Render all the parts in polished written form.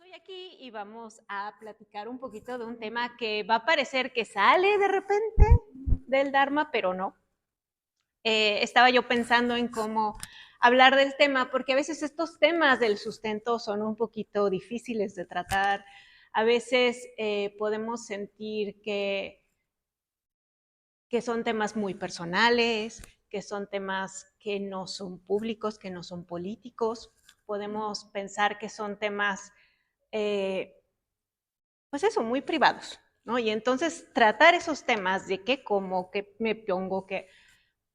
Estoy aquí y vamos a platicar un poquito de un tema que va a parecer que sale de repente del Dharma, pero no. Estaba yo pensando en cómo hablar del tema, porque a veces estos temas del sustento son un poquito difíciles de tratar. A veces podemos sentir que son temas muy personales, que son temas que no son públicos, que no son políticos. Podemos pensar que son temas pues eso, muy privados, ¿no? Y entonces tratar esos temas de qué como, qué me pongo, que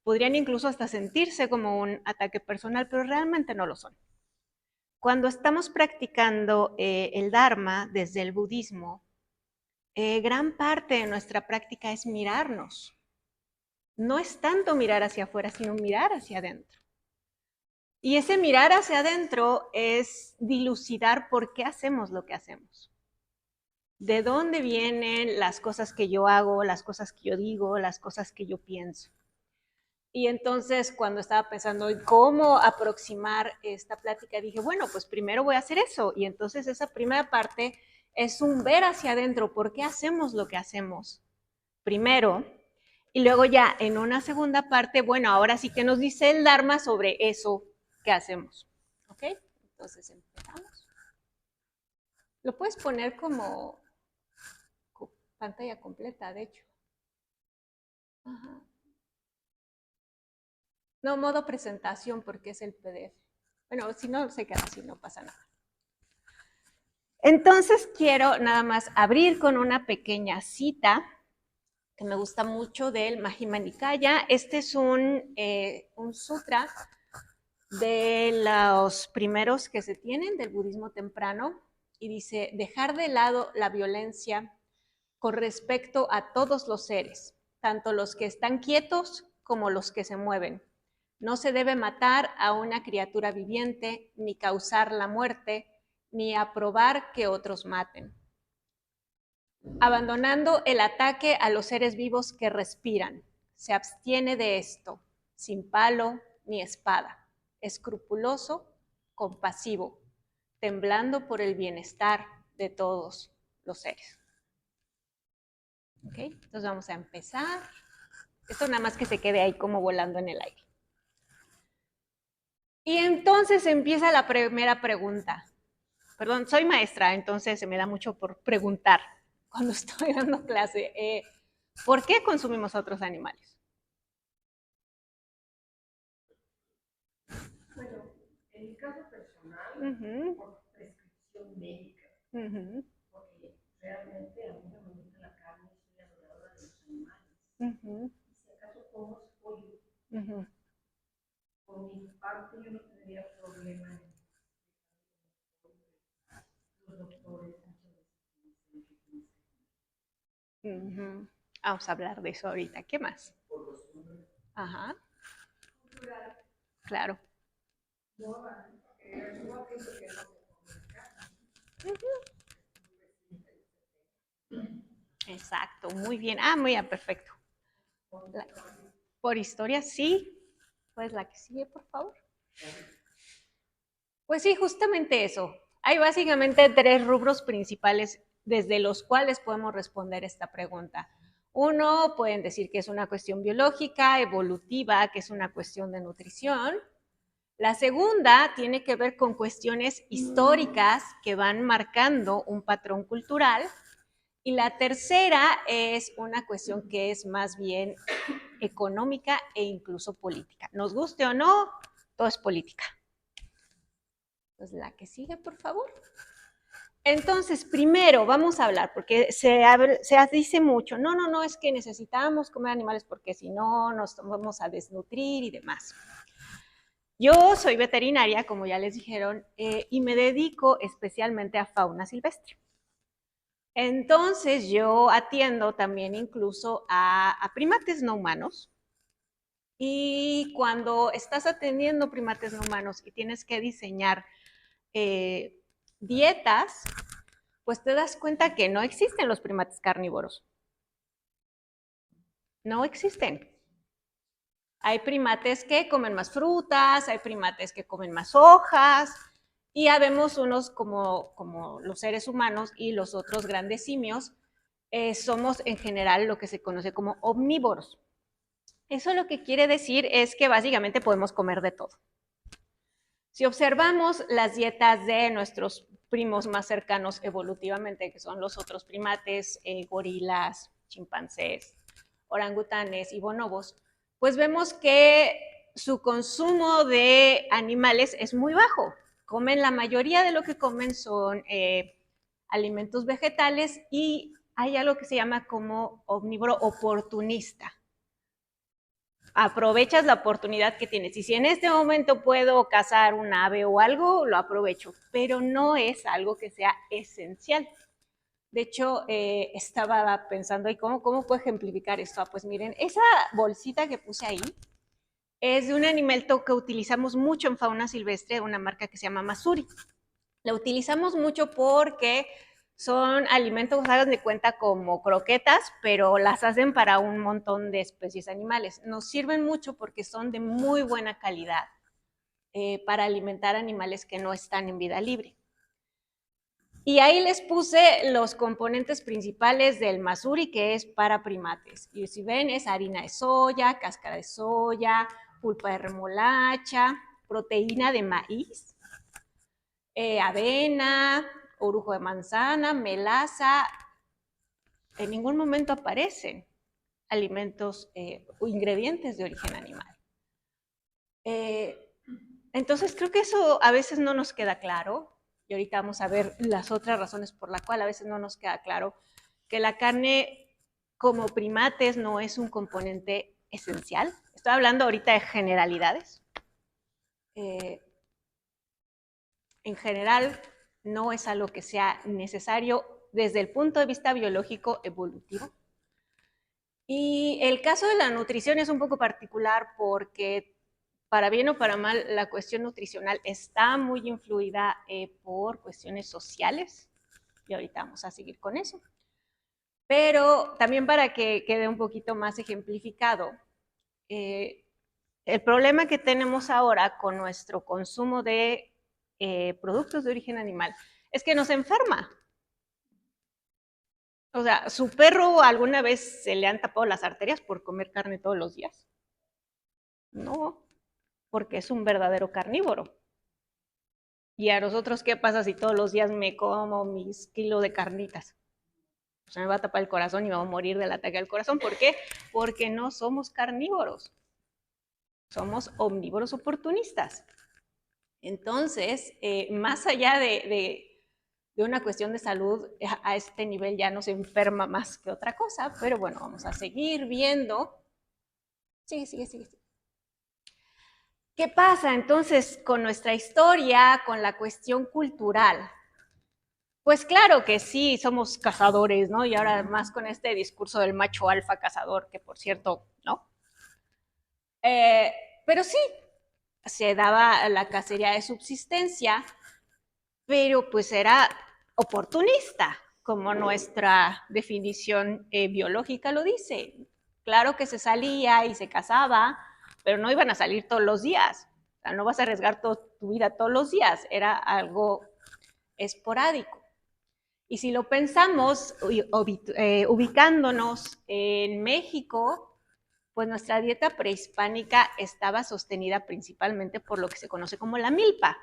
podrían incluso hasta sentirse como un ataque personal, pero realmente no lo son. Cuando estamos practicando el Dharma desde el budismo, gran parte de nuestra práctica es mirarnos. No es tanto mirar hacia afuera, sino mirar hacia adentro. Y ese mirar hacia adentro es dilucidar por qué hacemos lo que hacemos. ¿De dónde vienen las cosas que yo hago, las cosas que yo digo, las cosas que yo pienso? Y entonces cuando estaba pensando en cómo aproximar esta plática, dije, bueno, pues primero voy a hacer eso. Y entonces esa primera parte es un ver hacia adentro, ¿por qué hacemos lo que hacemos? Primero, y luego ya en una segunda parte, bueno, ahora sí que nos dice el Dharma sobre eso que hacemos. ¿Ok? Entonces empezamos. Lo puedes poner como pantalla completa, de hecho. Ajá. No, modo presentación porque es el PDF. Bueno, si no se queda así, no pasa nada. Entonces quiero nada más abrir con una pequeña cita que me gusta mucho del Majjhima Nikaya. Este es un sutra de los primeros que se tienen del budismo temprano y dice, dejar de lado la violencia con respecto a todos los seres, tanto los que están quietos como los que se mueven. No se debe matar a una criatura viviente, ni causar la muerte, ni aprobar que otros maten. Abandonando el ataque a los seres vivos que respiran, se abstiene de esto, sin palo ni espada, escrupuloso, compasivo, temblando por el bienestar de todos los seres. ¿Ok? Entonces vamos a empezar. Esto nada más que se quede ahí como volando en el aire. Y entonces empieza la primera pregunta. Perdón, soy maestra, entonces se me da mucho por preguntar cuando estoy dando clase. ¿Por qué consumimos a otros animales? Bueno, en mi caso personal, por prescripción médica, porque realmente a mí no me gusta la carne, soy adoradora de los animales. Y si acaso como pollo, por mi parte yo no tendría problema en los doctores muchas veces dicen que Vamos a hablar de eso ahorita. ¿Qué más? Ajá, cultural. claro. No, no pienso que no se come carne. Exacto, muy bien. Muy bien, perfecto. La, por historia, sí. Pues la que sigue, por favor. Pues sí, justamente eso. Hay básicamente tres rubros principales desde los cuales podemos responder esta pregunta. Uno, pueden decir que es una cuestión biológica, evolutiva, que es una cuestión de nutrición. La segunda tiene que ver con cuestiones históricas que van marcando un patrón cultural. Y la tercera es una cuestión que es más bien económica e incluso política. Nos guste o no, todo es política. Entonces, la que sigue, por favor. Entonces, primero vamos a hablar, porque se dice mucho, no, es que necesitamos comer animales porque si no nos vamos a desnutrir y demás. Yo soy veterinaria, como ya les dijeron, y me dedico especialmente a fauna silvestre. Entonces, yo atiendo también incluso a primates no humanos. Y cuando estás atendiendo primates no humanos y tienes que diseñar dietas, pues te das cuenta que no existen los primates carnívoros. No existen. Hay primates que comen más frutas, hay primates que comen más hojas, Y habemos unos como los seres humanos y los otros grandes simios, somos en general lo que se conoce como omnívoros. Eso lo que quiere decir es que básicamente podemos comer de todo. Si observamos las dietas de nuestros primos más cercanos evolutivamente, que son los otros primates, gorilas, chimpancés, orangutanes y bonobos, pues vemos que su consumo de animales es muy bajo. Comen, la mayoría de lo que comen son alimentos vegetales y hay algo que se llama como omnívoro oportunista. Aprovechas la oportunidad que tienes. Y si en este momento puedo cazar un ave o algo, lo aprovecho, pero no es algo que sea esencial. De hecho, estaba pensando, ¿y cómo puedo ejemplificar esto? Pues miren, esa bolsita que puse ahí es de un animalito que utilizamos mucho en fauna silvestre, una marca que se llama Masuri. La utilizamos mucho porque son alimentos, hagan de cuenta, como croquetas, pero las hacen para un montón de especies animales. Nos sirven mucho porque son de muy buena calidad para alimentar animales que no están en vida libre. Y ahí les puse los componentes principales del masuri, que es para primates. Y si ven, es harina de soya, cáscara de soya, pulpa de remolacha, proteína de maíz, avena, orujo de manzana, melaza. En ningún momento aparecen alimentos o ingredientes de origen animal. Entonces creo que eso a veces no nos queda claro, y ahorita vamos a ver las otras razones por las cuales a veces no nos queda claro que la carne como primates no es un componente esencial. Estoy hablando ahorita de generalidades. En general, no es algo que sea necesario desde el punto de vista biológico evolutivo. Y el caso de la nutrición es un poco particular porque, para bien o para mal, la cuestión nutricional está muy influida por cuestiones sociales, y ahorita vamos a seguir con eso. Pero también, para que quede un poquito más ejemplificado, el problema que tenemos ahora con nuestro consumo de productos de origen animal es que nos enferma. O sea, ¿su perro alguna vez se le han tapado las arterias por comer carne todos los días? No, porque es un verdadero carnívoro. ¿Y a nosotros qué pasa si todos los días me como mis kilos de carnitas? Pues me va a tapar el corazón y me va a morir del ataque al corazón. ¿Por qué? Porque no somos carnívoros. Somos omnívoros oportunistas. Entonces, más allá de una cuestión de salud, a este nivel ya nos enferma más que otra cosa, pero bueno, vamos a seguir viendo. Sigue. ¿Qué pasa entonces con nuestra historia, con la cuestión cultural? Pues claro que sí, somos cazadores, ¿no? Y ahora más con este discurso del macho alfa cazador, que por cierto, ¿no? Pero sí, se daba la cacería de subsistencia, pero pues era oportunista, como nuestra definición biológica lo dice. Claro que se salía y se cazaba, pero no iban a salir todos los días. O sea, no vas a arriesgar tu vida todos los días, era algo esporádico. Y si lo pensamos, ubicándonos en México, pues nuestra dieta prehispánica estaba sostenida principalmente por lo que se conoce como la milpa,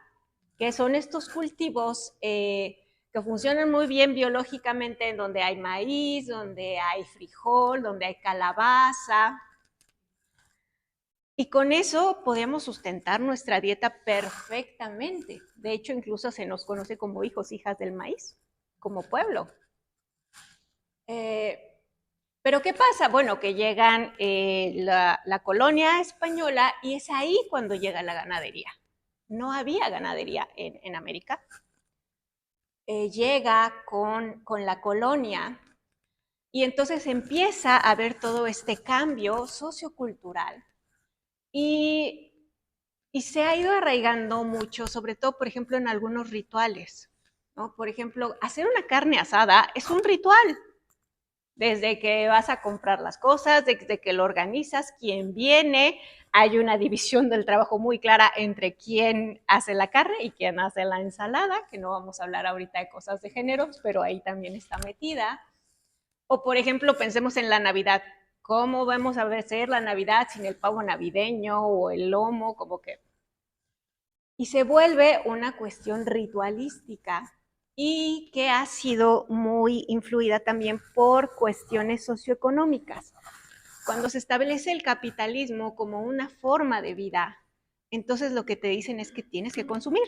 que son estos cultivos que funcionan muy bien biológicamente, en donde hay maíz, donde hay frijol, donde hay calabaza. Y con eso podíamos sustentar nuestra dieta perfectamente. De hecho, incluso se nos conoce como hijos, hijas del maíz, como pueblo. Pero ¿qué pasa? Bueno, que llegan la colonia española y es ahí cuando llega la ganadería. No había ganadería en América. Llega con la colonia y entonces empieza a haber todo este cambio sociocultural y se ha ido arraigando mucho, sobre todo, por ejemplo, en algunos rituales, ¿no? Por ejemplo, hacer una carne asada es un ritual. Desde que vas a comprar las cosas, desde que lo organizas, quién viene, hay una división del trabajo muy clara entre quién hace la carne y quién hace la ensalada, que no vamos a hablar ahorita de cosas de géneros, pero ahí también está metida. O por ejemplo, pensemos en la Navidad. ¿Cómo vamos a hacer la Navidad sin el pavo navideño o el lomo? Como que... Y se vuelve una cuestión ritualística y que ha sido muy influida también por cuestiones socioeconómicas. Cuando se establece el capitalismo como una forma de vida, entonces lo que te dicen es que tienes que consumir.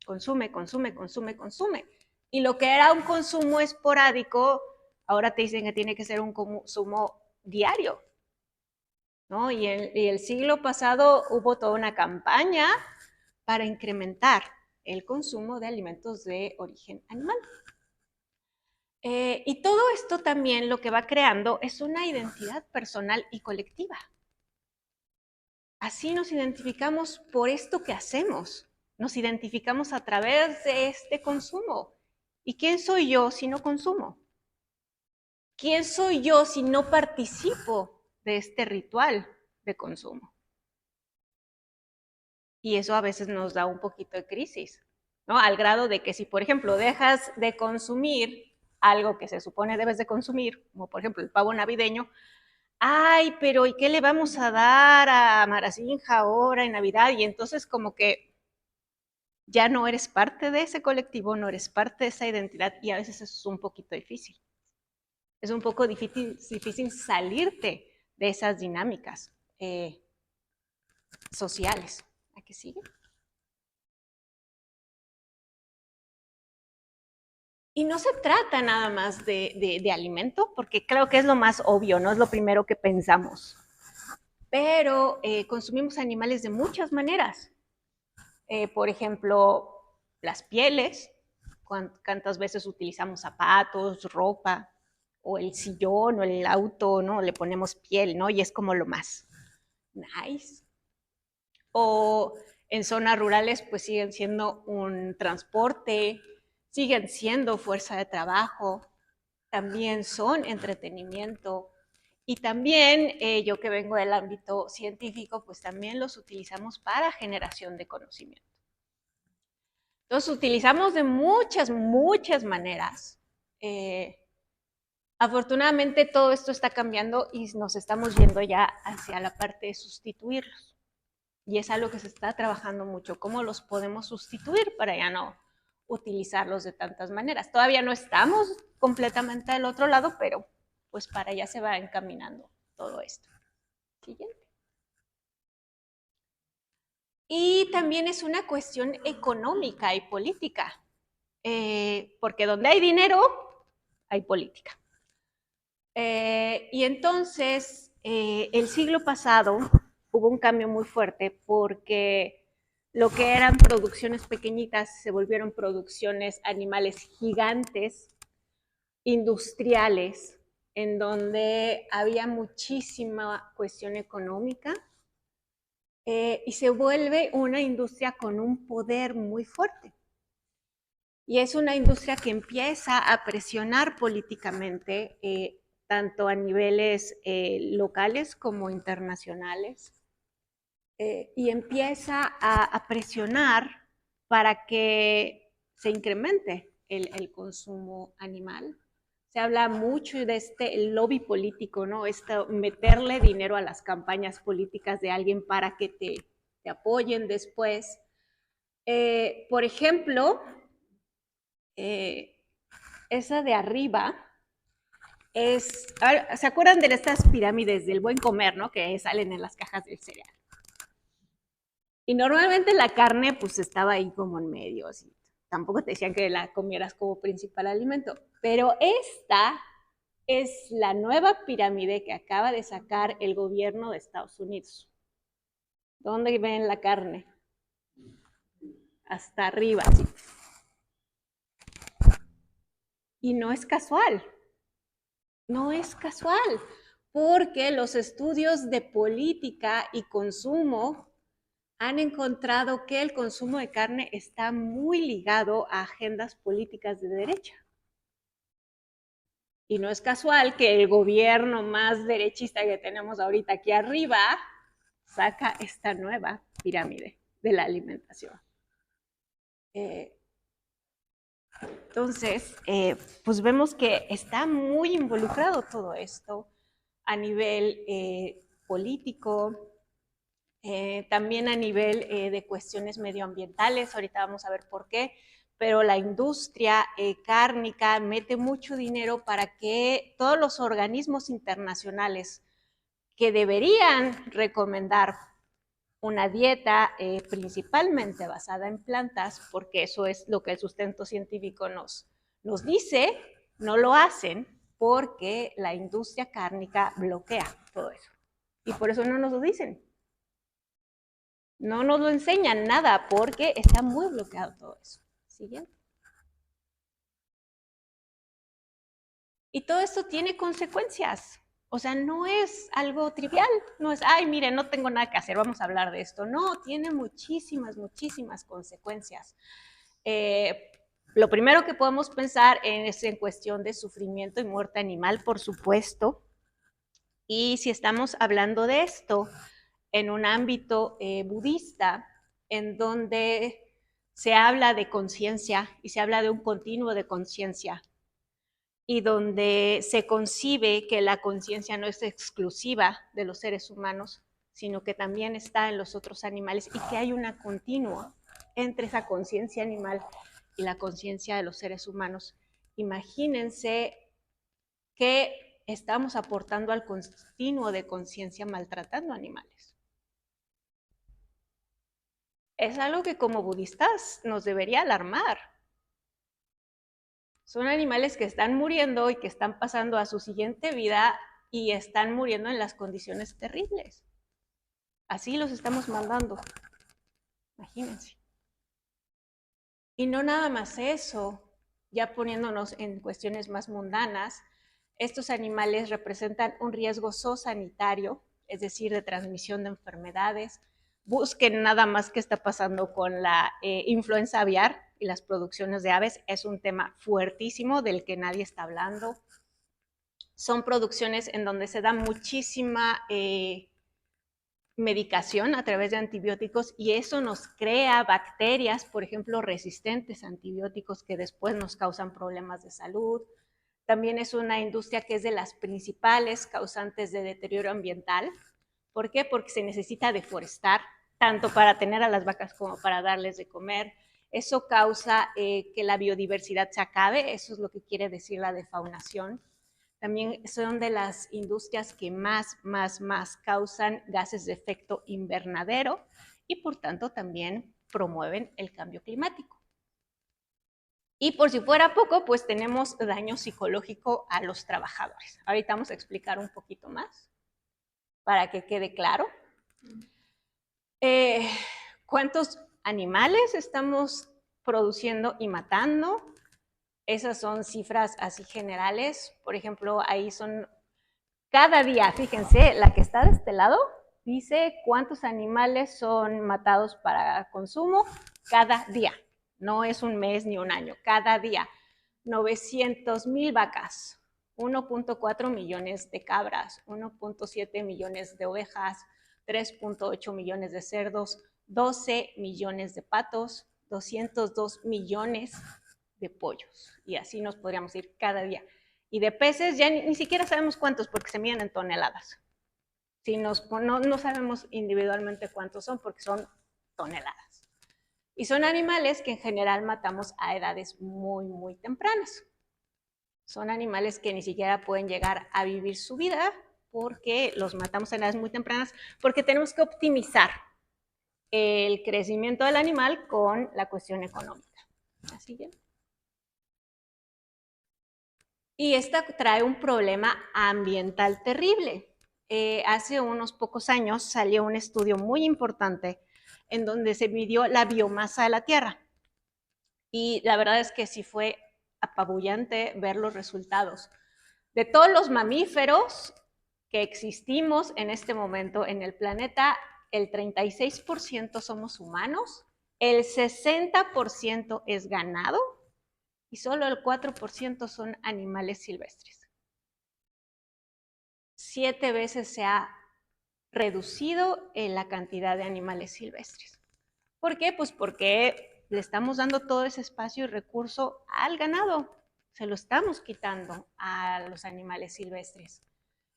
Consume, consume, consume, consume. Y lo que era un consumo esporádico, ahora te dicen que tiene que ser un consumo diario, ¿no? Y el siglo pasado hubo toda una campaña para incrementar el consumo de alimentos de origen animal. Y todo esto también lo que va creando es una identidad personal y colectiva. Así nos identificamos por esto que hacemos, nos identificamos a través de este consumo. ¿Y quién soy yo si no consumo? ¿Quién soy yo si no participo de este ritual de consumo? Y eso a veces nos da un poquito de crisis, ¿no? Al grado de que si, por ejemplo, dejas de consumir algo que se supone debes de consumir, como por ejemplo el pavo navideño, ay, pero ¿y qué le vamos a dar a Maracinja ahora en Navidad? Y entonces como que ya no eres parte de ese colectivo, no eres parte de esa identidad y a veces es un poquito difícil. Es un poco difícil salirte de esas dinámicas sociales. ¿A qué sigue? Y no se trata nada más de alimento, porque creo que es lo más obvio, no es lo primero que pensamos. Pero consumimos animales de muchas maneras. Por ejemplo, las pieles, cuántas veces utilizamos zapatos, ropa, o el sillón o el auto, ¿no? Le ponemos piel, ¿no? Y es como lo más nice. O en zonas rurales, pues siguen siendo un transporte, siguen siendo fuerza de trabajo, también son entretenimiento. Y también yo que vengo del ámbito científico, pues también los utilizamos para generación de conocimiento. Los utilizamos de muchas, muchas maneras. Afortunadamente todo esto está cambiando y nos estamos yendo ya hacia la parte de sustituirlos. Y es algo que se está trabajando mucho, cómo los podemos sustituir para ya no utilizarlos de tantas maneras. Todavía no estamos completamente del otro lado, pero pues para allá se va encaminando todo esto. Siguiente. Y también es una cuestión económica y política, porque donde hay dinero, hay política. Y entonces, el siglo pasado hubo un cambio muy fuerte porque lo que eran producciones pequeñitas se volvieron producciones animales gigantes, industriales, en donde había muchísima cuestión económica y se vuelve una industria con un poder muy fuerte. Y es una industria que empieza a presionar políticamente, tanto a niveles locales como internacionales, y empieza a presionar para que se incremente el consumo animal. Se habla mucho de este lobby político, ¿no? Meterle dinero a las campañas políticas de alguien para que te apoyen después. Por ejemplo, esa de arriba es, ¿se acuerdan de estas pirámides del buen comer, ¿no? Que salen en las cajas del cereal. Y normalmente la carne pues estaba ahí como en medio, así. Tampoco te decían que la comieras como principal alimento. Pero esta es la nueva pirámide que acaba de sacar el gobierno de Estados Unidos. ¿Dónde ven la carne? Hasta arriba, así. Y no es casual. No es casual, porque los estudios de política y consumo han encontrado que el consumo de carne está muy ligado a agendas políticas de derecha. Y no es casual que el gobierno más derechista que tenemos ahorita aquí arriba saca esta nueva pirámide de la alimentación. Entonces, pues vemos que está muy involucrado todo esto a nivel político, también a nivel de cuestiones medioambientales. Ahorita vamos a ver por qué, pero la industria cárnica mete mucho dinero para que todos los organismos internacionales que deberían recomendar una dieta principalmente basada en plantas, porque eso es lo que el sustento científico nos dice, no lo hacen porque la industria cárnica bloquea todo eso. Y por eso no nos lo dicen. No nos lo enseñan nada porque está muy bloqueado todo eso. ¿Siguiente? Y todo esto tiene consecuencias. O sea, no es algo trivial, no es, ay, mire, no tengo nada que hacer, vamos a hablar de esto. No, tiene muchísimas, muchísimas consecuencias. Lo primero que podemos pensar es en cuestión de sufrimiento y muerte animal, por supuesto. Y si estamos hablando de esto en un ámbito budista, en donde se habla de conciencia y se habla de un continuo de conciencia, y donde se concibe que la conciencia no es exclusiva de los seres humanos, sino que también está en los otros animales y que hay una continua entre esa conciencia animal y la conciencia de los seres humanos. Imagínense que estamos aportando al continuo de conciencia maltratando animales. Es algo que como budistas nos debería alarmar. Son animales que están muriendo y que están pasando a su siguiente vida y están muriendo en las condiciones terribles. Así los estamos mandando. Imagínense. Y no nada más eso, ya poniéndonos en cuestiones más mundanas, estos animales representan un riesgo zoosanitario, es decir, de transmisión de enfermedades. Busquen nada más qué está pasando con la influenza aviar y las producciones de aves. Es un tema fuertísimo del que nadie está hablando. Son producciones en donde se da muchísima medicación a través de antibióticos y eso nos crea bacterias, por ejemplo, resistentes a antibióticos que después nos causan problemas de salud. También es una industria que es de las principales causantes de deterioro ambiental. ¿Por qué? Porque se necesita deforestar, tanto para tener a las vacas como para darles de comer. Eso causa que la biodiversidad se acabe, eso es lo que quiere decir la defaunación. También son de las industrias que más causan gases de efecto invernadero y por tanto también promueven el cambio climático. Y por si fuera poco, pues tenemos daño psicológico a los trabajadores. Ahorita vamos a explicar un poquito más para que quede claro. ¿Cuántos animales estamos produciendo y matando? Esas son cifras así generales. Por ejemplo, ahí son cada día, fíjense, la que está de este lado dice cuántos animales son matados para consumo cada día. No es un mes ni un año, cada día. 900,000 vacas, 1.4 millones de cabras, 1.7 millones de ovejas, 3.8 millones de cerdos, 12 millones de patos, 202 millones de pollos. Y así nos podríamos ir cada día. Y de peces ya ni siquiera sabemos cuántos porque se miden en toneladas. Si no sabemos individualmente cuántos son porque son toneladas. Y son animales que en general matamos a edades muy tempranas. Son animales que ni siquiera pueden llegar a vivir su vida porque los matamos a edades muy tempranas porque tenemos que optimizar el crecimiento del animal con la cuestión económica. Así que y esta trae un problema ambiental terrible. Hace unos pocos años salió un estudio muy importante en donde se midió la biomasa de la Tierra. Y la verdad es que sí fue apabullante ver los resultados. De todos los mamíferos que existimos en este momento en el planeta, el 36% somos humanos, el 60% es ganado y solo el 4% son animales silvestres. 7 veces se ha reducido la cantidad de animales silvestres. ¿Por qué? Pues porque le estamos dando todo ese espacio y recurso al ganado. Se lo estamos quitando a los animales silvestres.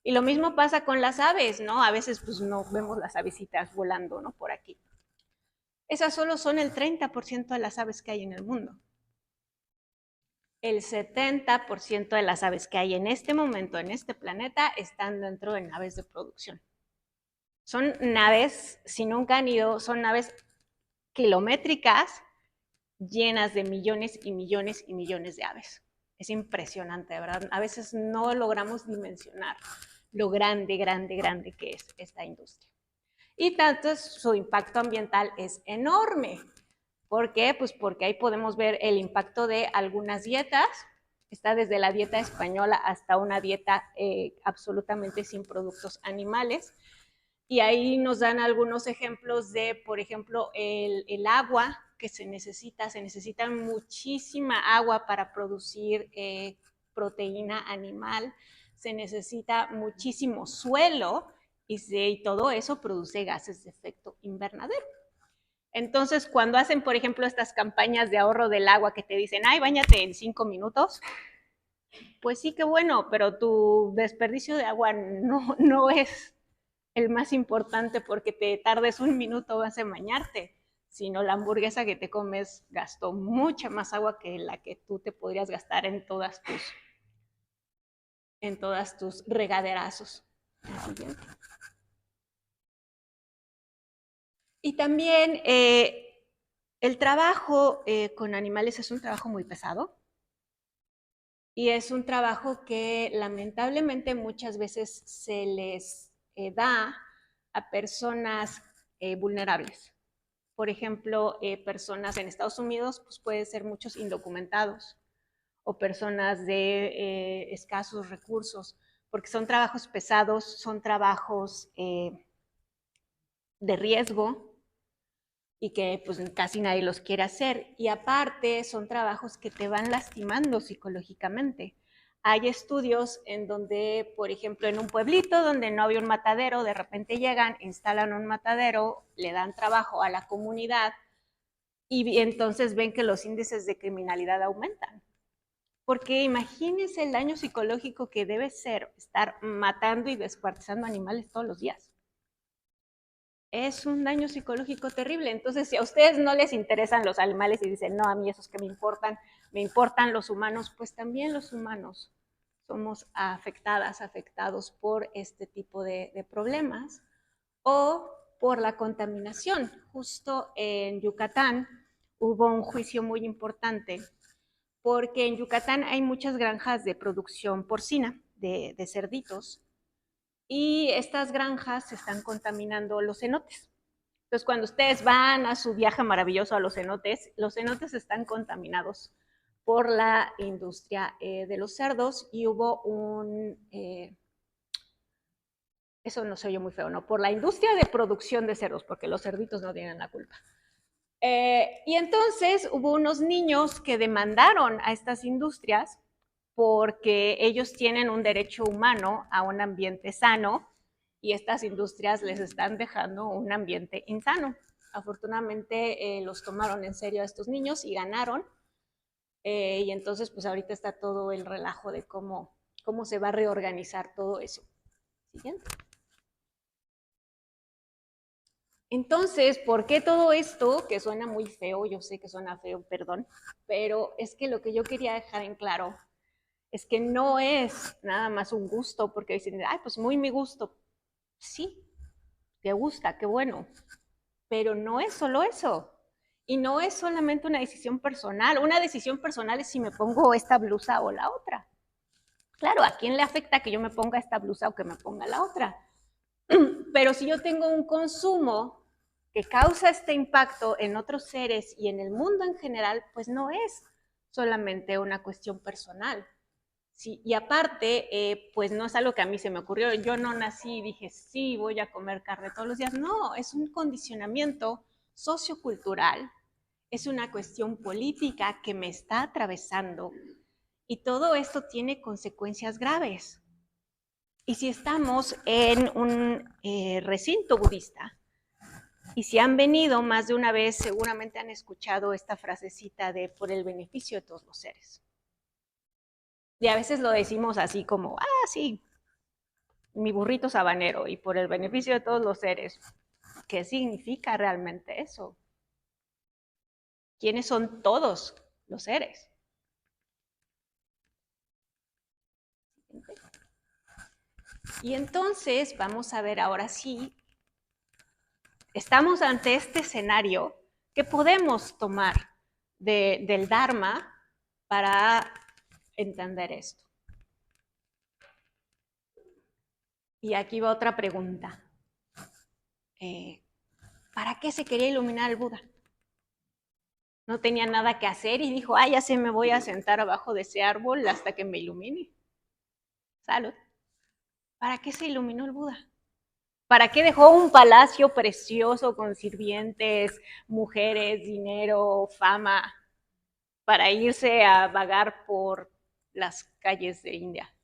Y lo mismo pasa con las aves, ¿no? A veces pues no vemos las avecitas volando, ¿no? Por aquí. Esas solo son el 30% de las aves que hay en el mundo. El 70% de las aves que hay en este momento en este planeta están dentro de naves de producción. Son naves, si nunca han ido, son naves kilométricas llenas de millones y millones y millones de aves. Es impresionante, ¿verdad? A veces no logramos dimensionar lo grande, grande, grande que es esta industria. Y tanto su impacto ambiental es enorme. ¿Por qué? Pues porque ahí podemos ver el impacto de algunas dietas. Está desde la dieta española hasta una dieta absolutamente sin productos animales. Y ahí nos dan algunos ejemplos de, por ejemplo, el agua que se necesita muchísima agua para producir proteína animal, se necesita muchísimo suelo y todo eso produce gases de efecto invernadero. Entonces, cuando hacen, por ejemplo, estas campañas de ahorro del agua que te dicen, ay, báñate en 5 minutos, pues sí, qué bueno, pero tu desperdicio de agua no es el más importante porque te tardes un minuto vas a bañarte, sino la hamburguesa que te comes gastó mucha más agua que la que tú te podrías gastar en todas tus regaderazos. Y también el trabajo con animales es un trabajo muy pesado y es un trabajo que lamentablemente muchas veces se les da a personas vulnerables. Por ejemplo, personas en Estados Unidos, pues pueden ser muchos indocumentados o personas de escasos recursos, porque son trabajos pesados, son trabajos de riesgo y que pues casi nadie los quiere hacer. Y aparte son trabajos que te van lastimando psicológicamente. Hay estudios en donde, por ejemplo, en un pueblito donde no había un matadero, de repente llegan, instalan un matadero, le dan trabajo a la comunidad y entonces ven que los índices de criminalidad aumentan. Porque imagínense el daño psicológico que debe ser estar matando y descuartizando animales todos los días. Es un daño psicológico terrible. Entonces, si a ustedes no les interesan los animales y dicen, no, a mí esos que me importan los humanos, pues también los humanos somos afectados por este tipo de problemas o por la contaminación. Justo en Yucatán hubo un juicio muy importante porque en Yucatán hay muchas granjas de producción porcina, de cerditos, y estas granjas se están contaminando los cenotes. Entonces, cuando ustedes van a su viaje maravilloso a los cenotes están contaminados por la industria de los cerdos y hubo eso no se oye muy feo, ¿no? Por la industria de producción de cerdos, porque los cerditos no tienen la culpa. Y entonces hubo unos niños que demandaron a estas industrias porque ellos tienen un derecho humano a un ambiente sano y estas industrias les están dejando un ambiente insano. Afortunadamente los tomaron en serio a estos niños y ganaron. Y entonces pues ahorita está todo el relajo de cómo se va a reorganizar todo eso. Siguiente. Entonces, ¿por qué todo esto? Que suena muy feo, yo sé que suena feo, perdón, pero es que lo que yo quería dejar en claro es que no es nada más un gusto, porque dicen, ay, pues muy mi gusto. Sí, te gusta, qué bueno, pero no es solo eso. Y no es solamente una decisión personal. Una decisión personal es si me pongo esta blusa o la otra. Claro, ¿a quién le afecta que yo me ponga esta blusa o que me ponga la otra? Pero si yo tengo un consumo que causa este impacto en otros seres y en el mundo en general, pues no es solamente una cuestión personal. Sí, y aparte, pues no es algo que a mí se me ocurrió. Yo no nací y dije, sí, voy a comer carne todos los días. No, es un condicionamiento sociocultural, es una cuestión política que me está atravesando y todo esto tiene consecuencias graves. Y si estamos en un recinto budista, y si han venido más de una vez, seguramente han escuchado esta frasecita de por el beneficio de todos los seres. Y a veces lo decimos así como, sí, mi burrito sabanero y por el beneficio de todos los seres. ¿Qué significa realmente eso? ¿Quiénes son todos los seres? Y entonces vamos a ver ahora sí, estamos ante este escenario que podemos tomar del Dharma para entender esto. Y aquí va otra pregunta. ¿Para qué se quería iluminar el Buda? No tenía nada que hacer y dijo, ya sé, me voy a sentar abajo de ese árbol hasta que me ilumine. Salud. ¿Para qué se iluminó el Buda? ¿Para qué dejó un palacio precioso con sirvientes, mujeres, dinero, fama, para irse a vagar por las calles de India?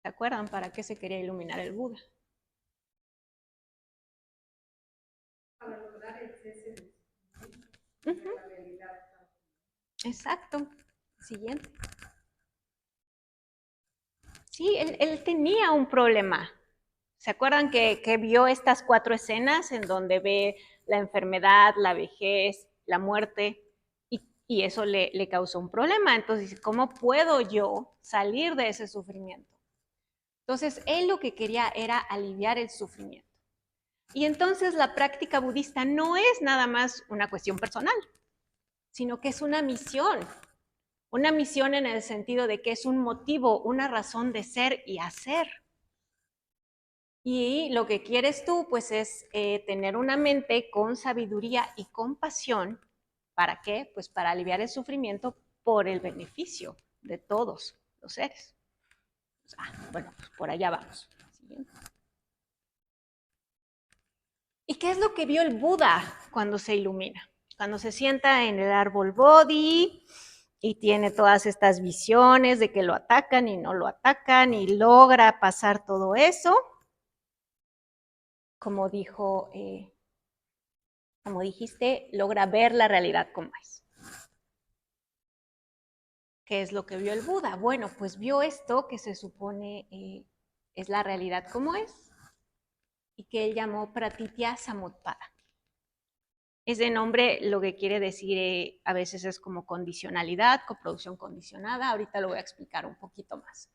¿Se acuerdan para qué se quería iluminar el Buda? Para lograr el cese de la realidad. Exacto. Siguiente. Sí, él tenía un problema. ¿Se acuerdan que vio estas 4 escenas en donde ve la enfermedad, la vejez, la muerte? Y eso le causó un problema. Entonces, ¿cómo puedo yo salir de ese sufrimiento? Entonces, él lo que quería era aliviar el sufrimiento. Y entonces la práctica budista no es nada más una cuestión personal, sino que es una misión. Una misión en el sentido de que es un motivo, una razón de ser y hacer. Y lo que quieres tú, pues, es tener una mente con sabiduría y compasión. ¿Para qué? Pues para aliviar el sufrimiento por el beneficio de todos los seres. Bueno, pues por allá vamos. Siguiente. ¿Y qué es lo que vio el Buda cuando se ilumina? Cuando se sienta en el árbol Bodhi y tiene todas estas visiones de que lo atacan y no lo atacan y logra pasar todo eso. Como dijiste, logra ver la realidad como es. ¿Qué es lo que vio el Buda? Bueno, pues vio esto que se supone es la realidad como es y que él llamó Pratitya Samutpada. Ese nombre lo que quiere decir a veces es como condicionalidad, coproducción condicionada. Ahorita lo voy a explicar un poquito más.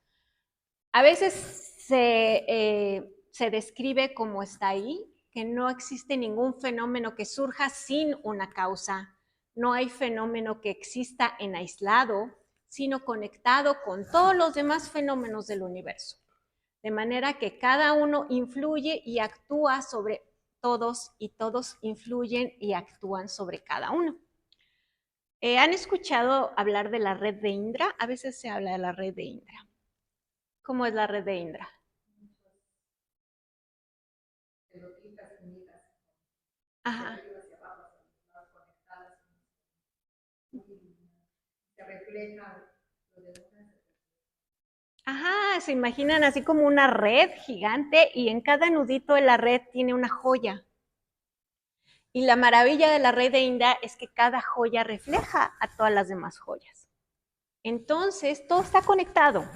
A veces se describe como está ahí, que no existe ningún fenómeno que surja sin una causa. No hay fenómeno que exista en aislado, sino conectado con todos los demás fenómenos del universo. De manera que cada uno influye y actúa sobre todos y todos influyen y actúan sobre cada uno. ¿Han escuchado hablar de la red de Indra? A veces se habla de la red de Indra. ¿Cómo es la red de Indra? Pelotitas unidas. Ajá. De arriba hacia abajo, conectadas. Se refleja lo de una. Ajá, se imaginan así como una red gigante y en cada nudito de la red tiene una joya. Y la maravilla de la red de Indra es que cada joya refleja a todas las demás joyas. Entonces, todo está conectado.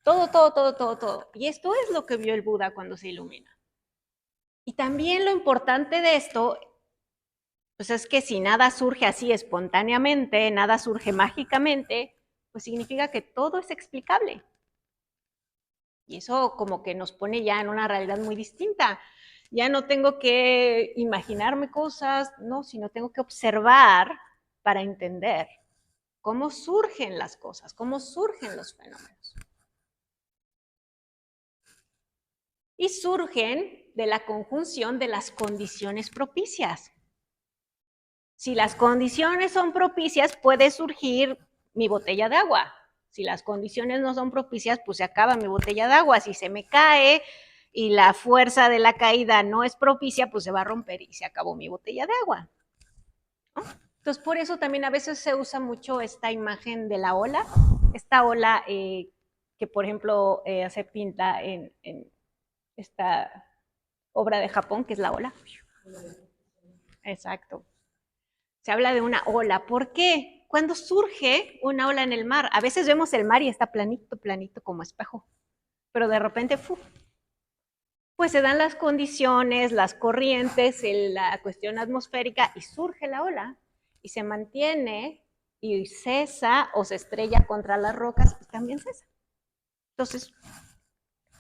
Todo. Y esto es lo que vio el Buda cuando se ilumina. Y también lo importante de esto, pues es que si nada surge así espontáneamente, nada surge mágicamente, pues significa que todo es explicable. Y eso como que nos pone ya en una realidad muy distinta. Ya no tengo que imaginarme cosas, no, sino tengo que observar para entender cómo surgen las cosas, cómo surgen los fenómenos. Y surgen de la conjunción de las condiciones propicias. Si las condiciones son propicias, puede surgir mi botella de agua. Si las condiciones no son propicias, pues se acaba mi botella de agua. Si se me cae y la fuerza de la caída no es propicia, pues se va a romper y se acabó mi botella de agua, ¿no? Entonces, por eso también a veces se usa mucho esta imagen de la ola. Esta ola que por ejemplo se pinta en esta obra de Japón, que es la ola. Exacto. Se habla de una ola. ¿Por qué? Cuando surge una ola en el mar, a veces vemos el mar y está planito, planito como espejo, pero de repente, pues se dan las condiciones, las corrientes, la cuestión atmosférica y surge la ola y se mantiene y cesa o se estrella contra las rocas y también cesa. Entonces,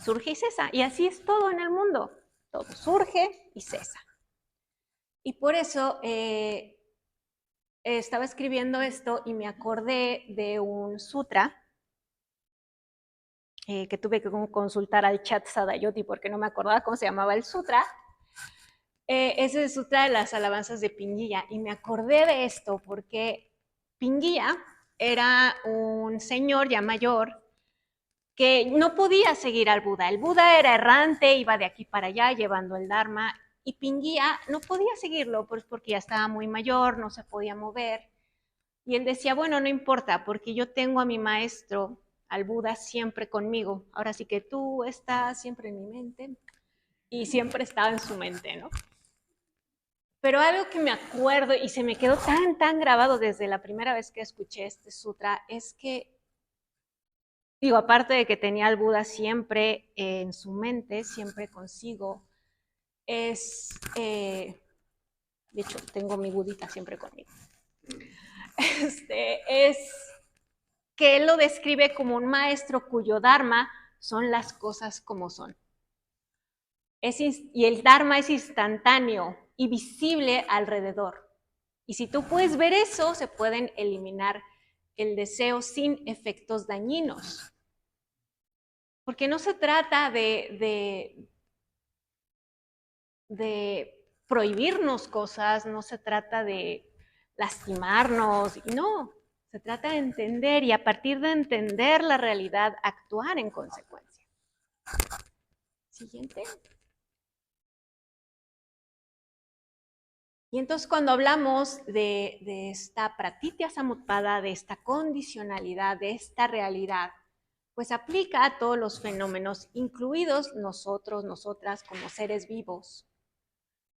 surge y cesa. Y así es todo en el mundo. Todo surge y cesa. Y por eso estaba escribiendo esto y me acordé de un sutra que tuve que consultar al chat Sadayoti porque no me acordaba cómo se llamaba el sutra. Es el sutra de las alabanzas de Pinguilla. Y me acordé de esto porque Pinguilla era un señor ya mayor que no podía seguir al Buda. El Buda era errante, iba de aquí para allá llevando el Dharma, y Pinguía no podía seguirlo, pues porque ya estaba muy mayor, no se podía mover. Y él decía, bueno, no importa, porque yo tengo a mi maestro, al Buda, siempre conmigo. Ahora sí que tú estás siempre en mi mente, y siempre estaba en su mente, ¿no? Pero algo que me acuerdo y se me quedó tan grabado desde la primera vez que escuché este sutra es que, digo, aparte de que tenía al Buda siempre en su mente, siempre consigo, de hecho, tengo mi budita siempre conmigo, es que él lo describe como un maestro cuyo dharma son las cosas como son. Y el dharma es instantáneo y visible alrededor. Y si tú puedes ver eso, se pueden eliminar el deseo sin efectos dañinos. Porque no se trata de prohibirnos cosas, no se trata de lastimarnos, no, se trata de entender y a partir de entender la realidad, actuar en consecuencia. Siguiente. Y entonces cuando hablamos de esta pratitya samutpada, de esta condicionalidad, de esta realidad, pues aplica a todos los fenómenos, incluidos nosotros, nosotras como seres vivos,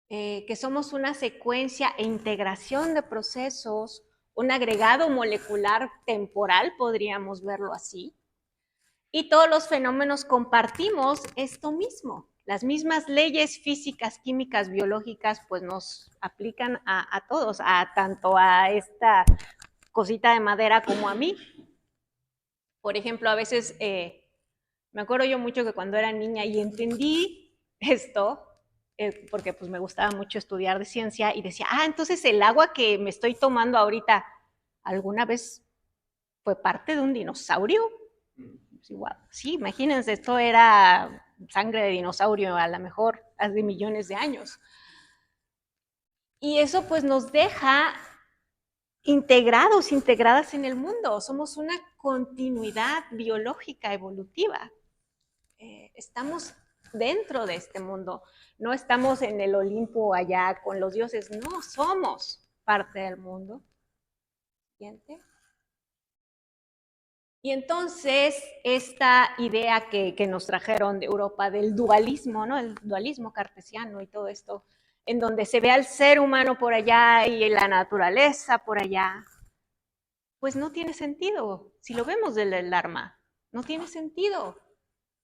que somos una secuencia e integración de procesos, un agregado molecular temporal, podríamos verlo así, y todos los fenómenos compartimos esto mismo. Las mismas leyes físicas, químicas, biológicas, pues nos aplican a todos, tanto a esta cosita de madera como a mí. Por ejemplo, a veces me acuerdo yo mucho que cuando era niña y entendí esto, porque pues me gustaba mucho estudiar de ciencia y decía, entonces el agua que me estoy tomando ahorita, ¿alguna vez fue parte de un dinosaurio? Igual, sí, imagínense, esto era sangre de dinosaurio a lo mejor hace millones de años. Y eso pues nos deja integrados, integradas en el mundo. Somos una continuidad biológica evolutiva. Estamos dentro de este mundo. No estamos en el Olimpo allá con los dioses. No, somos parte del mundo. Siguiente. Y entonces esta idea que nos trajeron de Europa del dualismo, ¿no? El dualismo cartesiano y todo esto, en donde se ve al ser humano por allá y la naturaleza por allá, pues no tiene sentido. Si lo vemos desde el Dharma, no tiene sentido.